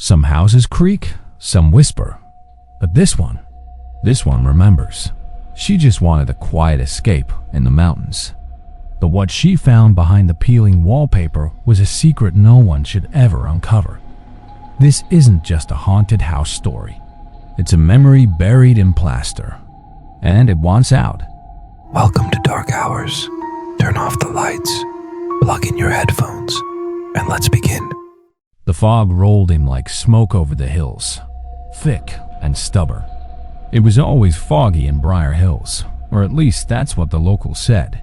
Some houses creak, some whisper. But this one remembers. She just wanted a quiet escape in the mountains. But what she found behind the peeling wallpaper was a secret no one should ever uncover. This isn't just a haunted house story. It's a memory buried in plaster. And it wants out. Welcome to Dark Hours. Turn off the lights, plug in your headphones, and let's begin. The fog rolled in like smoke over the hills, thick and stubborn. It was always foggy in Briar Hills, or at least that's what the locals said.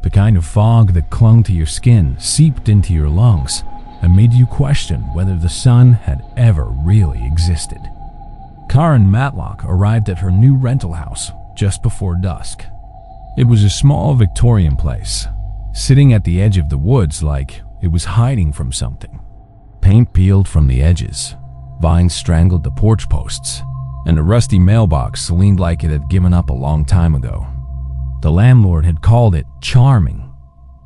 The kind of fog that clung to your skin, seeped into your lungs, and made you question whether the sun had ever really existed. Karen Matlock arrived at her new rental house just before dusk. It was a small Victorian place, sitting at the edge of the woods like it was hiding from something. Paint peeled from the edges, vines strangled the porch posts, and a rusty mailbox leaned like it had given up a long time ago. The landlord had called it charming,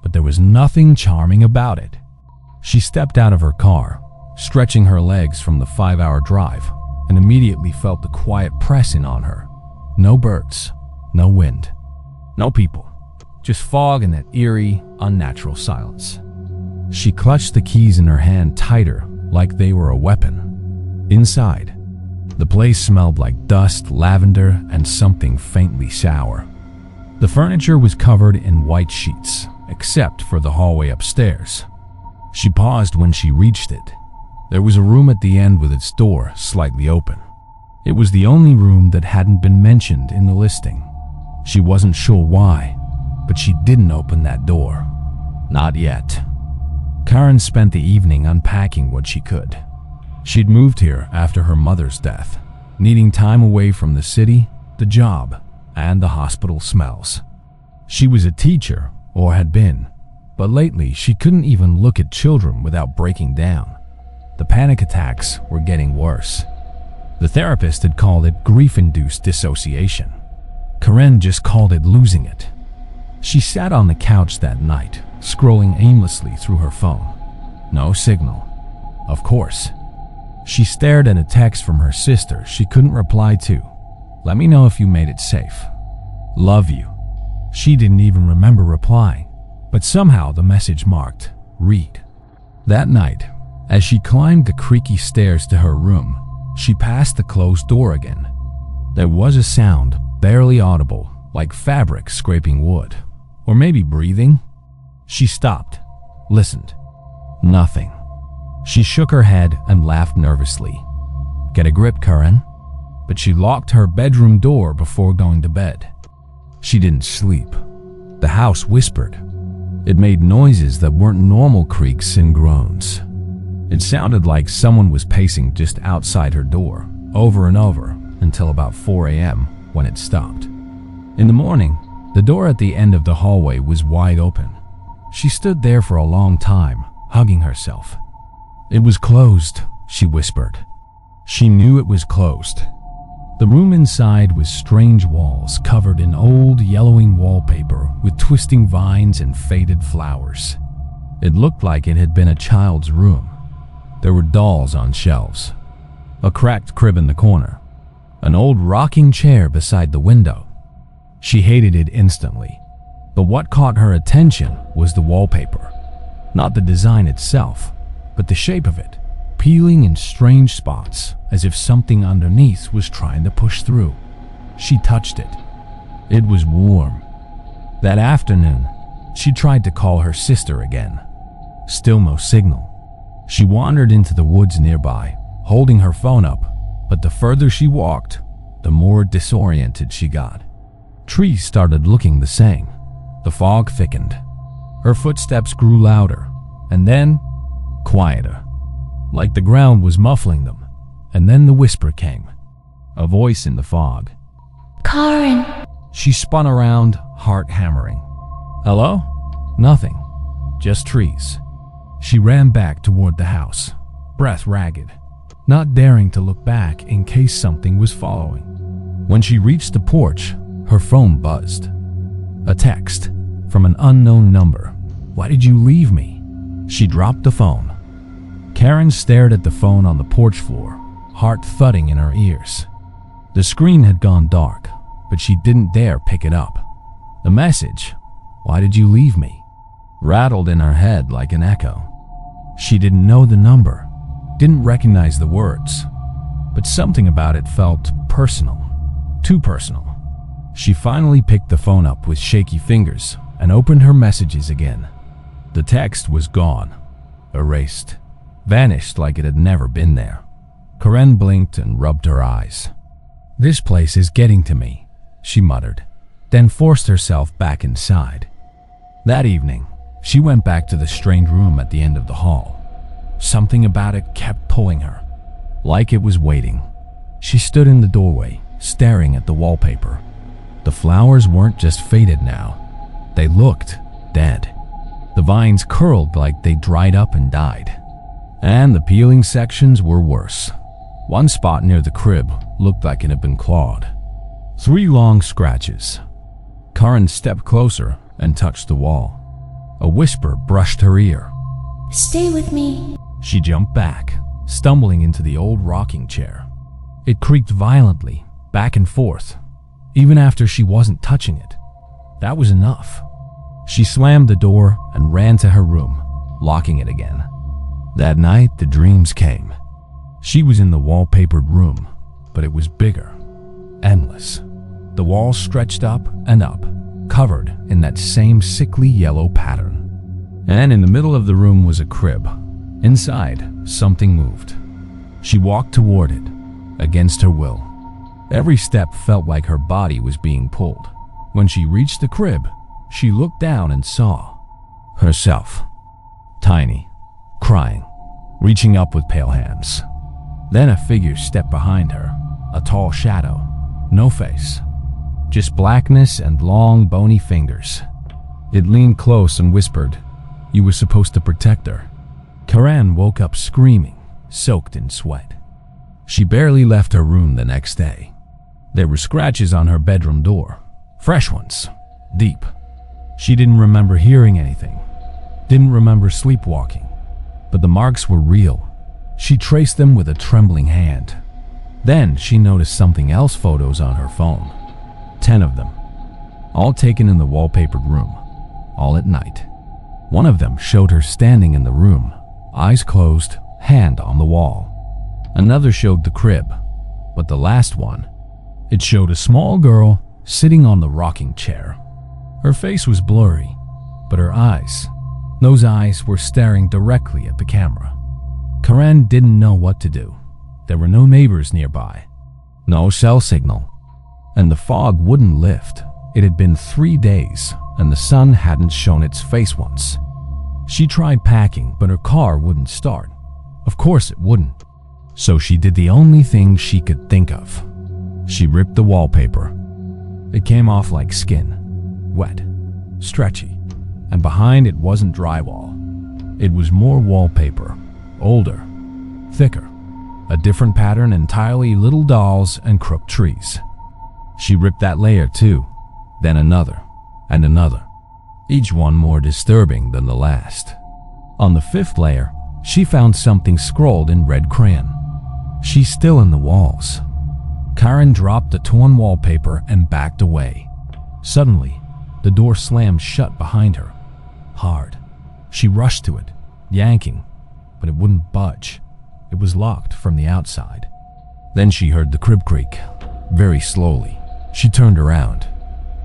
but there was nothing charming about it. She stepped out of her car, stretching her legs from the 5-hour drive, and immediately felt the quiet pressing on her. No birds, no wind, no people, just fog and that eerie, unnatural silence. She clutched the keys in her hand tighter, like they were a weapon. Inside, the place smelled like dust, lavender, and something faintly sour. The furniture was covered in white sheets, except for the hallway upstairs. She paused when she reached it. There was a room at the end with its door slightly open. It was the only room that hadn't been mentioned in the listing. She wasn't sure why, but she didn't open that door. Not yet. Karen spent the evening unpacking what she could. She'd moved here after her mother's death, needing time away from the city, the job, and the hospital smells. She was a teacher, or had been, but lately she couldn't even look at children without breaking down. The panic attacks were getting worse. The therapist had called it grief-induced dissociation. Karen just called it losing it. She sat on the couch that night, scrolling aimlessly through her phone. No signal. Of course. She stared at a text from her sister she couldn't reply to. Let me know if you made it safe. Love you. She didn't even remember replying, but somehow the message marked read. That night, as she climbed the creaky stairs to her room, she passed the closed door again. There was a sound, barely audible, like fabric scraping wood, or maybe breathing. She stopped, listened. Nothing. She shook her head and laughed nervously. Get a grip, Karen. But she locked her bedroom door before going to bed. She didn't sleep. The house whispered. It made noises that weren't normal creaks and groans. It sounded like someone was pacing just outside her door, over and over, until about 4 a.m. when it stopped. In the morning, the door at the end of the hallway was wide open. She stood there for a long time, hugging herself. It was closed, she whispered. She knew it was closed. The room inside was strange walls covered in old, yellowing wallpaper with twisting vines and faded flowers. It looked like it had been a child's room. There were dolls on shelves, a cracked crib in the corner, an old rocking chair beside the window. She hated it instantly, but what caught her attention was the wallpaper. Not the design itself, but the shape of it, peeling in strange spots as if something underneath was trying to push through. She touched it. It was warm. That afternoon, she tried to call her sister again. Still no signal. She wandered into the woods nearby, holding her phone up, but the further she walked, the more disoriented she got. Trees started looking the same. The fog thickened. Her footsteps grew louder, and then quieter, like the ground was muffling them. And then the whisper came, a voice in the fog. Karen. She spun around, heart hammering. Hello? Nothing. Just trees. She ran back toward the house, breath ragged, not daring to look back in case something was following. When she reached the porch, her phone buzzed. A text from an unknown number. Why did you leave me? She dropped the phone. Karen stared at the phone on the porch floor, heart thudding in her ears. The screen had gone dark, but she didn't dare pick it up. The message, "Why did you leave me?" rattled in her head like an echo. She didn't know the number, didn't recognize the words, but something about it felt personal, too personal. She finally picked the phone up with shaky fingers and opened her messages again. The text was gone, erased, vanished like it had never been there. Karen blinked and rubbed her eyes. "This place is getting to me," she muttered, then forced herself back inside. That evening, she went back to the strange room at the end of the hall. Something about it kept pulling her, like it was waiting. She stood in the doorway, staring at the wallpaper. The flowers weren't just faded now. They looked dead. The vines curled like they dried up and died. And the peeling sections were worse. One spot near the crib looked like it had been clawed. 3 long scratches. Karen stepped closer and touched the wall. A whisper brushed her ear. "Stay with me." She jumped back, stumbling into the old rocking chair. It creaked violently, back and forth, even after she wasn't touching it. That was enough. She slammed the door and ran to her room, locking it again. That night, the dreams came. She was in the wallpapered room, but it was bigger, endless. The walls stretched up and up, covered in that same sickly yellow pattern. And in the middle of the room was a crib. Inside, something moved. She walked toward it, against her will. Every step felt like her body was being pulled. When she reached the crib, she looked down and saw herself, tiny, crying, reaching up with pale hands. Then a figure stepped behind her, a tall shadow, no face, just blackness and long, bony fingers. It leaned close and whispered, "You were supposed to protect her." Karen woke up screaming, soaked in sweat. She barely left her room the next day. There were scratches on her bedroom door, fresh ones, deep. She didn't remember hearing anything, didn't remember sleepwalking, but the marks were real. She traced them with a trembling hand. Then she noticed something else: photos on her phone. 10 of them, all taken in the wallpapered room, all at night. One of them showed her standing in the room, eyes closed, hand on the wall. Another showed the crib, but the last one, it showed a small girl sitting on the rocking chair. Her face was blurry, but her eyes, those eyes were staring directly at the camera. Karen didn't know what to do. There were no neighbors nearby, no cell signal, and the fog wouldn't lift. It had been 3 days, and the sun hadn't shown its face once. She tried packing, but her car wouldn't start. Of course it wouldn't. So she did the only thing she could think of. She ripped the wallpaper. It came off like skin, wet, stretchy, and behind it wasn't drywall. It was more wallpaper, older, thicker, a different pattern entirely, little dolls and crooked trees. She ripped that layer too, then another, and another, each one more disturbing than the last. On the 5th layer, she found something scrawled in red crayon. "She's still in the walls." Karen dropped the torn wallpaper and backed away. Suddenly, the door slammed shut behind her, hard. She rushed to it, yanking, but it wouldn't budge. It was locked from the outside. Then she heard the crib creak, very slowly. She turned around.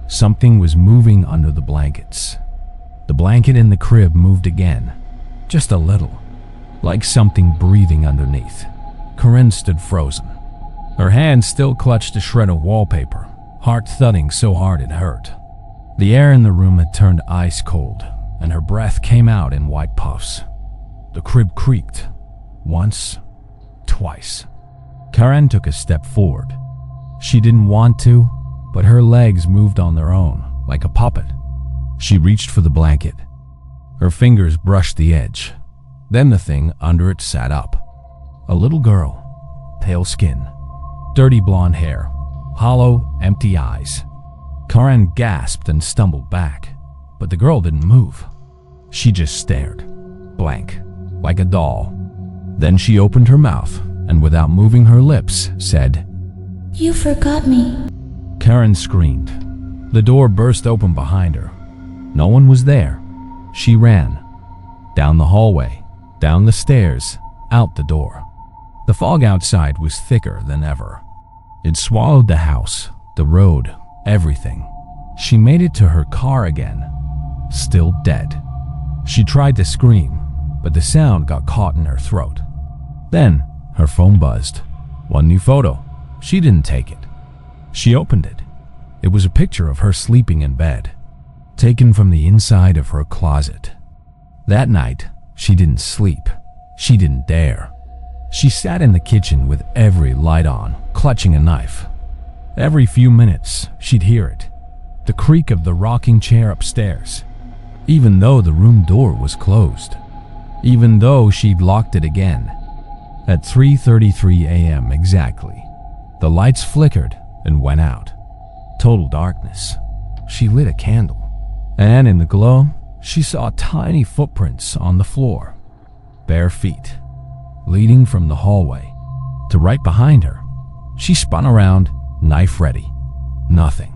Something was moving under the blankets. The blanket in the crib moved again, just a little, like something breathing underneath. Karen stood frozen. Her hand still clutched a shred of wallpaper, heart thudding so hard it hurt. The air in the room had turned ice cold, and her breath came out in white puffs. The crib creaked, once, twice. Karen took a step forward. She didn't want to, but her legs moved on their own, like a puppet. She reached for the blanket. Her fingers brushed the edge. Then the thing under it sat up. A little girl, pale skin, dirty blonde hair, hollow, empty eyes. Karen gasped and stumbled back, but the girl didn't move. She just stared, blank, like a doll. Then she opened her mouth and without moving her lips said, You forgot me. Karen screamed. The door burst open behind her. No one was there. She ran. Down the hallway, down the stairs, out the door. The fog outside was thicker than ever. It swallowed the house, the road, everything. She made it to her car again, still dead. She tried to scream, but the sound got caught in her throat. Then her phone buzzed. One new photo. She didn't take it. She opened it. It was a picture of her sleeping in bed, taken from the inside of her closet. That night, she didn't sleep. She didn't dare. She sat in the kitchen with every light on, clutching a knife. Every few minutes, she'd hear it, the creak of the rocking chair upstairs, even though the room door was closed, even though she'd locked it again. At 3:33 a.m. exactly, the lights flickered and went out. Total darkness. She lit a candle, and in the glow, she saw tiny footprints on the floor, bare feet, leading from the hallway to right behind her. She spun around, knife ready. Nothing.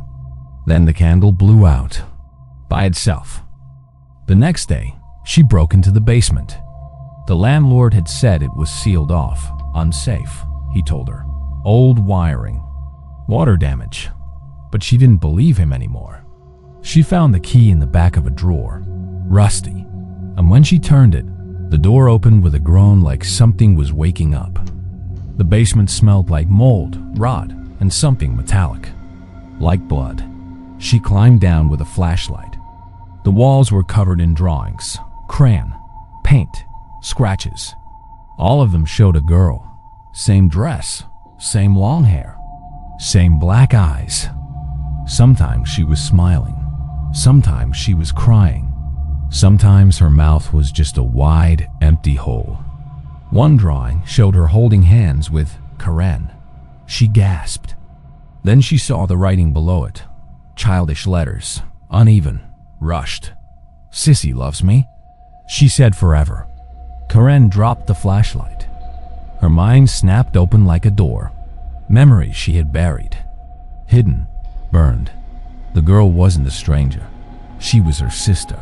Then the candle blew out by itself. The next day, she broke into the basement. The landlord had said it was sealed off, unsafe, he told her. Old wiring, water damage. But she didn't believe him anymore. She found the key in the back of a drawer, rusty, and when she turned it, the door opened with a groan like something was waking up. The basement smelled like mold, rot, and something metallic, like blood. She climbed down with a flashlight. The walls were covered in drawings, crayon, paint, scratches. All of them showed a girl. Same dress, same long hair, same black eyes. Sometimes she was smiling. Sometimes she was crying. Sometimes her mouth was just a wide, empty hole. One drawing showed her holding hands with Karen. She gasped. Then she saw the writing below it. Childish letters, uneven, rushed. Sissy loves me, she said forever. Karen dropped the flashlight. Her mind snapped open like a door. Memories she had buried, hidden, burned. The girl wasn't a stranger. She was her sister.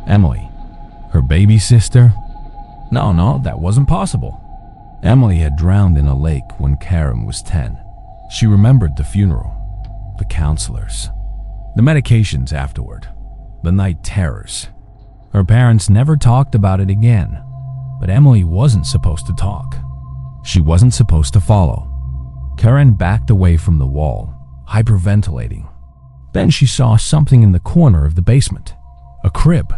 Emily. Her baby sister? No, that wasn't possible. Emily had drowned in a lake when Karen was 10. She remembered the funeral, the counselors, the medications afterward, the night terrors. Her parents never talked about it again, but Emily wasn't supposed to talk. She wasn't supposed to follow. Karen backed away from the wall, hyperventilating. Then she saw something in the corner of the basement, a crib,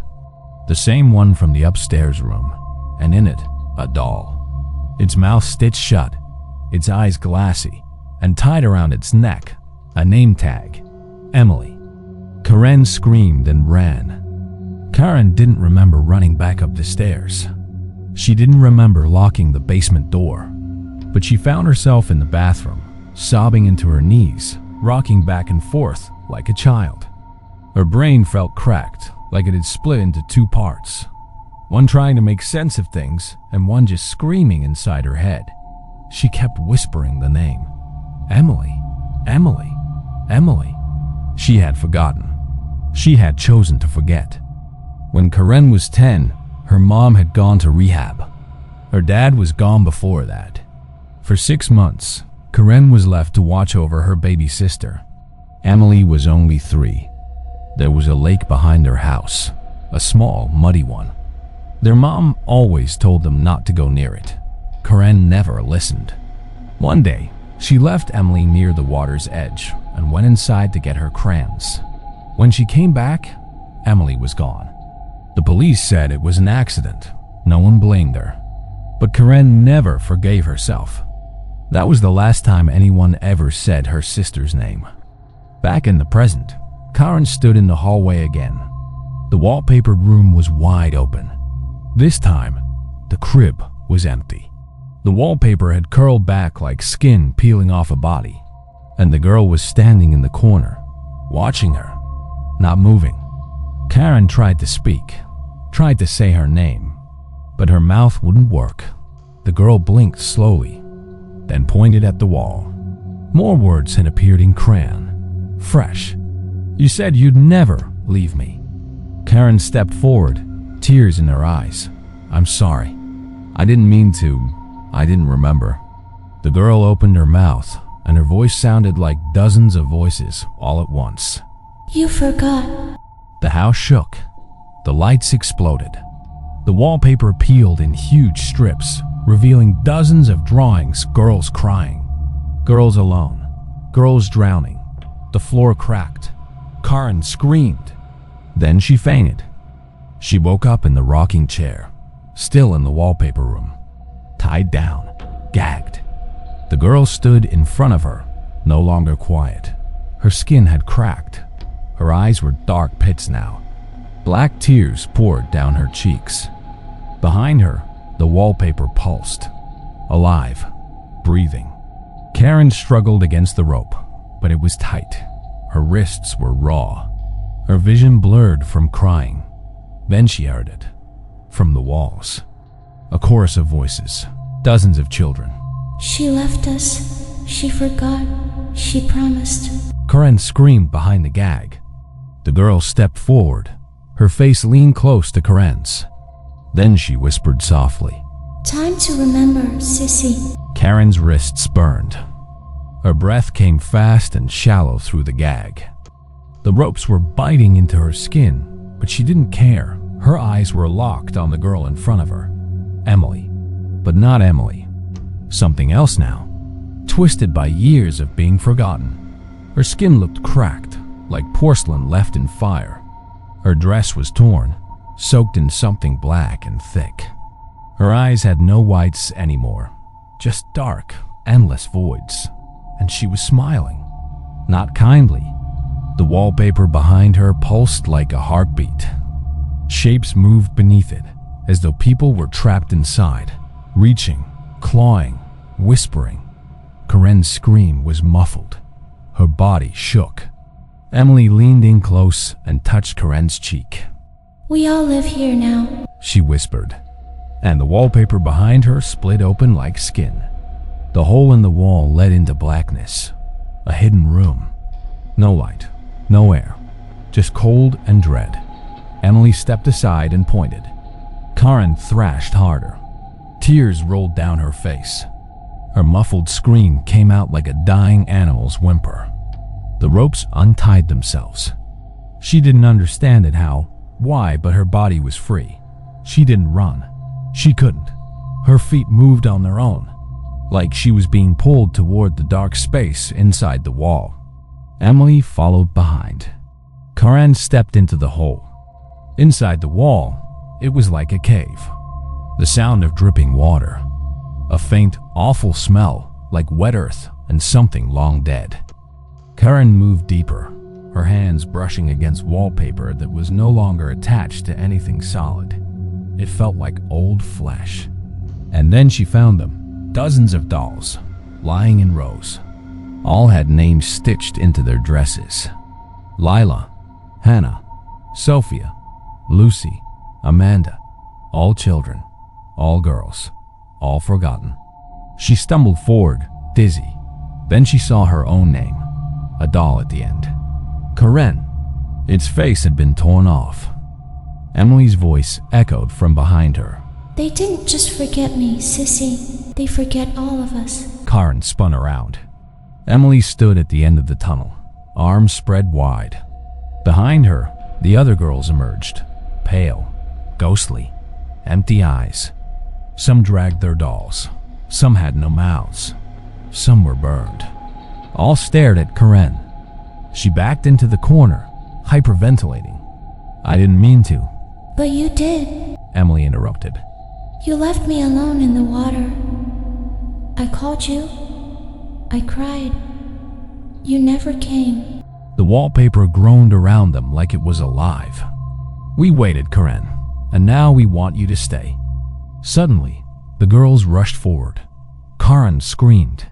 the same one from the upstairs room, and in it, a doll. Its mouth stitched shut, its eyes glassy, and tied around its neck, a name tag, Emily. Karen screamed and ran. Karen didn't remember running back up the stairs. She didn't remember locking the basement door, but she found herself in the bathroom, sobbing into her knees, rocking back and forth like a child. Her brain felt cracked, like it had split into two parts, one trying to make sense of things and one just screaming inside her head. She kept whispering the name. Emily, Emily, Emily. She had forgotten. She had chosen to forget. When Karen was 10, her mom had gone to rehab. Her dad was gone before that. For 6 months, Karen was left to watch over her baby sister. Emily was only 3. There was a lake behind their house, a small, muddy one. Their mom always told them not to go near it. Karen never listened. One day, she left Emily near the water's edge and went inside to get her crayons. When she came back, Emily was gone. The police said it was an accident. No one blamed her. But Karen never forgave herself. That was the last time anyone ever said her sister's name. Back in the present, Karen stood in the hallway again. The wallpapered room was wide open. This time, the crib was empty. The wallpaper had curled back like skin peeling off a body, and the girl was standing in the corner, watching her, not moving. Karen tried to speak, tried to say her name, but her mouth wouldn't work. The girl blinked slowly, then pointed at the wall. More words had appeared in crayon, fresh. You said you'd never leave me. Karen stepped forward, tears in her eyes. I'm sorry. I didn't mean to. I didn't remember. The girl opened her mouth, and her voice sounded like dozens of voices all at once. You forgot. The house shook. The lights exploded. The wallpaper peeled in huge strips, revealing dozens of drawings, girls crying, girls alone, girls drowning. The floor cracked. Karen screamed. Then she fainted. She woke up in the rocking chair, still in the wallpaper room, tied down, gagged. The girl stood in front of her, no longer quiet. Her skin had cracked. Her eyes were dark pits now. Black tears poured down her cheeks. Behind her, the wallpaper pulsed, alive, breathing. Karen struggled against the rope, but it was tight. Her wrists were raw. Her vision blurred from crying. Then she heard it, from the walls. A chorus of voices, dozens of children. She left us. She forgot. She promised. Karen screamed behind the gag. The girl stepped forward, her face leaned close to Karen's. Then she whispered softly, Time to remember, Sissy. Karen's wrists burned. Her breath came fast and shallow through the gag. The ropes were biting into her skin, but she didn't care. Her eyes were locked on the girl in front of her. Emily. But not Emily. Something else now. Twisted by years of being forgotten. Her skin looked cracked, like porcelain left in fire. Her dress was torn, soaked in something black and thick. Her eyes had no whites anymore, just dark, endless voids. And she was smiling, not kindly. The wallpaper behind her pulsed like a heartbeat. Shapes moved beneath it, as though people were trapped inside, reaching, clawing, whispering. Karen's scream was muffled. Her body shook. Emily leaned in close and touched Karen's cheek. We all live here now, she whispered, and the wallpaper behind her split open like skin. The hole in the wall led into blackness, a hidden room. No light, no air, just cold and dread. Emily stepped aside and pointed. Karen thrashed harder. Tears rolled down her face. Her muffled scream came out like a dying animal's whimper. The ropes untied themselves. She didn't understand it why, but her body was free. She didn't run. She couldn't. Her feet moved on their own, like she was being pulled toward the dark space inside the wall. Emily followed behind. Karen stepped into the hole. Inside the wall, it was like a cave. The sound of dripping water. A faint, awful smell, like wet earth and something long dead. Karen moved deeper, her hands brushing against wallpaper that was no longer attached to anything solid. It felt like old flesh. And then she found them, dozens of dolls, lying in rows. All had names stitched into their dresses. Lila, Hannah, Sophia, Lucy, Amanda, all children, all girls, all forgotten. She stumbled forward, dizzy. Then she saw her own name, a doll at the end. Karen. Its face had been torn off. Emily's voice echoed from behind her. They didn't just forget me, Sissy. They forget all of us. Karen spun around. Emily stood at the end of the tunnel, arms spread wide. Behind her, the other girls emerged, pale, ghostly, empty eyes. Some dragged their dolls. Some had no mouths. Some were burned. All stared at Karen. She backed into the corner, hyperventilating. I didn't mean to. But you did. Emily interrupted. You left me alone in the water. I called you. I cried. You never came. The wallpaper groaned around them like it was alive. We waited, Karen, and now we want you to stay. Suddenly, the girls rushed forward. Karen screamed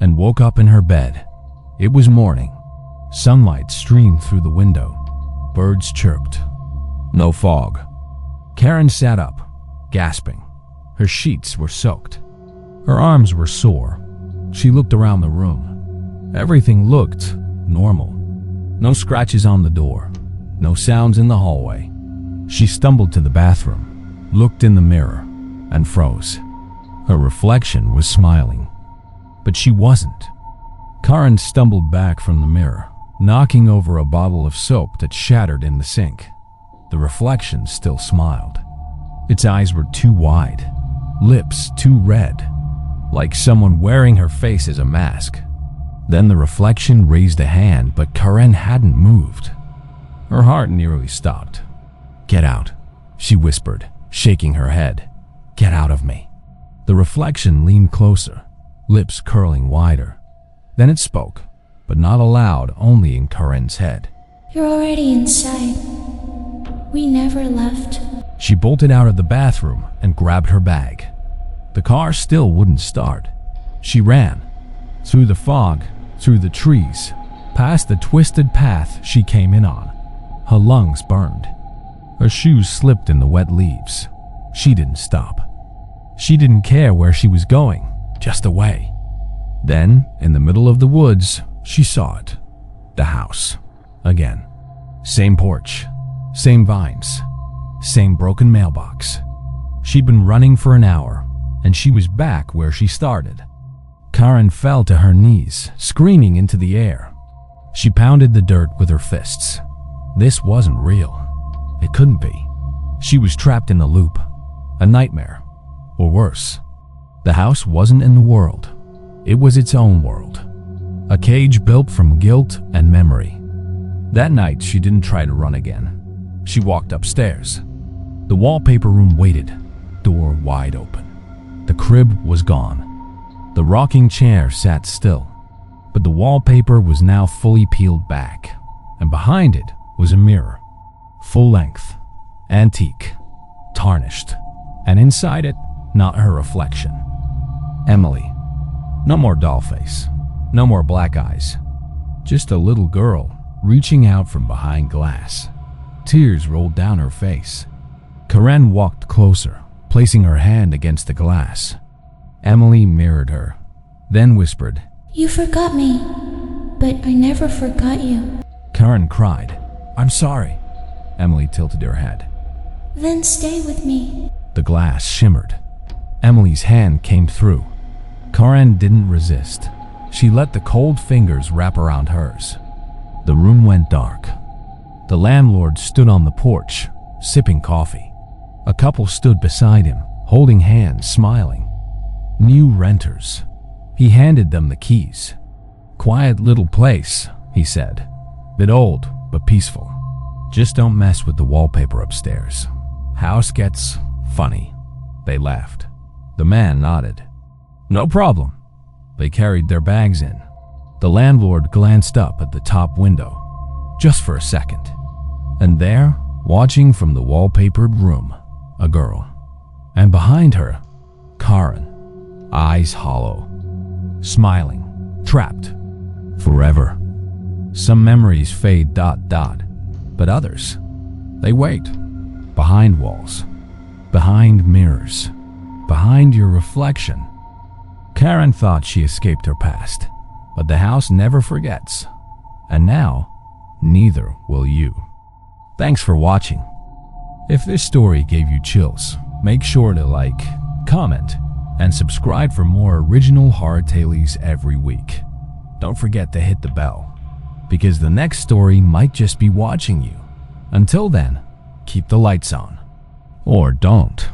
and woke up in her bed. It was morning. Sunlight streamed through the window. Birds chirped. No fog. Karen sat up, gasping. Her sheets were soaked. Her arms were sore. She looked around the room. Everything looked normal. No scratches on the door. No sounds in the hallway. She stumbled to the bathroom, looked in the mirror, and froze. Her reflection was smiling, but she wasn't. Karen stumbled back from the mirror, knocking over a bottle of soap that shattered in the sink. The reflection still smiled. Its eyes were too wide, lips too red, like someone wearing her face as a mask. Then the reflection raised a hand, but Karen hadn't moved. Her heart nearly stopped. "Get out," she whispered, shaking her head. "Get out of me." The reflection leaned closer, lips curling wider. Then it spoke, but not aloud, only in Karen's head. "You're already inside. We never left." She bolted out of the bathroom and grabbed her bag. The car still wouldn't start. She ran. Through the fog, through the trees, past the twisted path she came in on. Her lungs burned. Her shoes slipped in the wet leaves. She didn't stop. She didn't care where she was going, just away. Then, in the middle of the woods, she saw it. The house. Again. Same porch. Same vines. Same broken mailbox. She'd been running for an hour, and she was back where she started. Karen fell to her knees, screaming into the air. She pounded the dirt with her fists. This wasn't real. It couldn't be. She was trapped in a loop, a nightmare, or worse. The house wasn't in the world. It was its own world. A cage built from guilt and memory. That night, she didn't try to run again. She walked upstairs. The wallpaper room waited, door wide open. The crib was gone. The rocking chair sat still, but the wallpaper was now fully peeled back, and behind it was a mirror, full length, antique, tarnished, and inside it, not her reflection. Emily. No more doll face, no more black eyes, just a little girl reaching out from behind glass. Tears rolled down her face. Karen walked closer, placing her hand against the glass. Emily mirrored her, then whispered, "You forgot me, but I never forgot you." Karen cried, "I'm sorry." Emily tilted her head. "Then stay with me." The glass shimmered. Emily's hand came through. Karen didn't resist. She let the cold fingers wrap around hers. The room went dark. The landlord stood on the porch, sipping coffee. A couple stood beside him, holding hands, smiling. New renters. He handed them the keys. "Quiet little place," he said. "Bit old, but peaceful. Just don't mess with the wallpaper upstairs. House gets funny." They laughed. The man nodded. "No problem." They carried their bags in. The landlord glanced up at the top window, just for a second. And there, watching from the wallpapered room, a girl. And behind her, Karen, eyes hollow, smiling, trapped, forever. Some memories fade ... but others, they wait, behind walls, behind mirrors, behind your reflection. Karen thought she escaped her past, but the house never forgets. And now, neither will you. Thanks for watching. If this story gave you chills, make sure to like, comment, and subscribe for more original horror tales every week. Don't forget to hit the bell, because the next story might just be watching you. Until then, keep the lights on. Or don't.